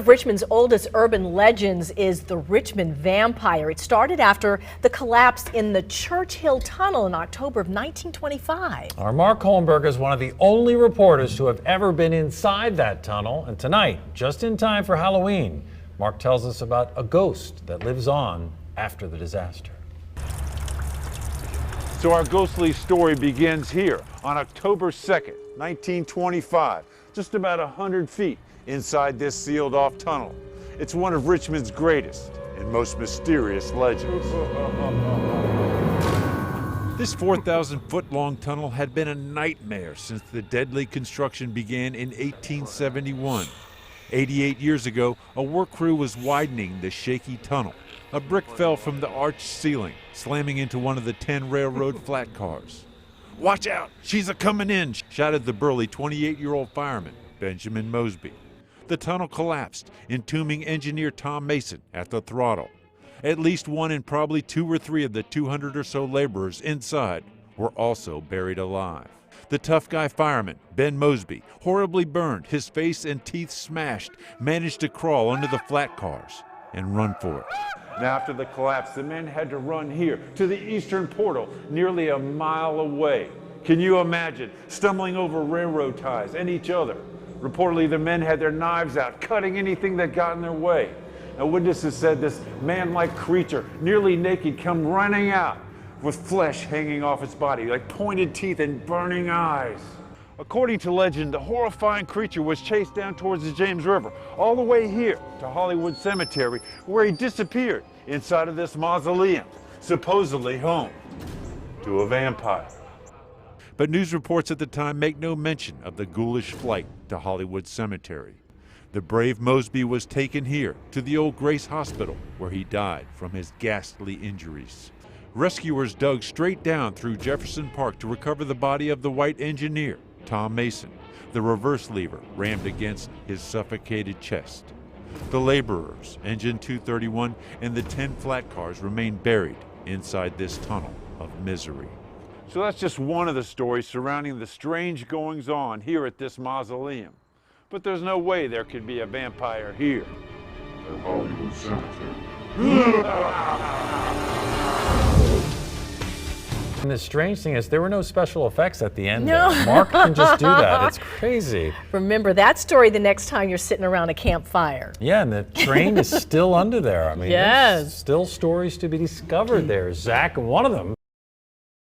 of Richmond's oldest urban legends is the Richmond vampire. It started after the collapse in the Churchill Tunnel in October of 1925. Our Mark Holmberg is one of the only reporters to have ever been inside that tunnel. And tonight, just in time for Halloween, Mark tells us about a ghost that lives on after the disaster. So our ghostly story begins here on October 2nd, 1925, just about 100 feet inside this sealed off tunnel. It's one of Richmond's greatest and most mysterious legends. This 4,000-foot-long tunnel had been a nightmare since the deadly construction began in 1871. 88 years ago, a work crew was widening the shaky tunnel. A brick fell from the arched ceiling, slamming into one of the 10 railroad flat cars. "Watch out, she's a-comin' in," shouted the burly 28-year-old fireman, Benjamin Mosby. The tunnel collapsed, entombing engineer Tom Mason at the throttle. At least one and probably 2 or 3 of the 200 or so laborers inside were also buried alive. The tough guy fireman, Ben Mosby, horribly burned, his face and teeth smashed, managed to crawl under the flat cars and run for it. Now, after the collapse, the men had to run here to the eastern portal, nearly a mile away. Can you imagine stumbling over railroad ties and each other? Reportedly, the men had their knives out, cutting anything that got in their way. Now, witnesses said this man-like creature, nearly naked, come running out with flesh hanging off its body, like pointed teeth and burning eyes. According to legend, the horrifying creature was chased down towards the James River, all the way here to Hollywood Cemetery, where he disappeared inside of this mausoleum, supposedly home to a vampire. But news reports at the time make no mention of the ghoulish flight to Hollywood Cemetery. The brave Mosby was taken here to the old Grace Hospital, where he died from his ghastly injuries. Rescuers dug straight down through Jefferson Park to recover the body of the white engineer, Tom Mason. The reverse lever rammed against his suffocated chest. The laborers, Engine 231, and the 10 flat cars remain buried inside this tunnel of misery. So that's just one of the stories surrounding the strange goings-on here at this mausoleum. But there's no way there could be a vampire here. At Hollywood Cemetery. And the strange thing is there were no special effects at the end. No. There. Mark can just do that. It's crazy. Remember that story the next time you're sitting around a campfire. Yeah, and the train is still under there. I mean, Yes. there's still stories to be discovered there. Zach, one of them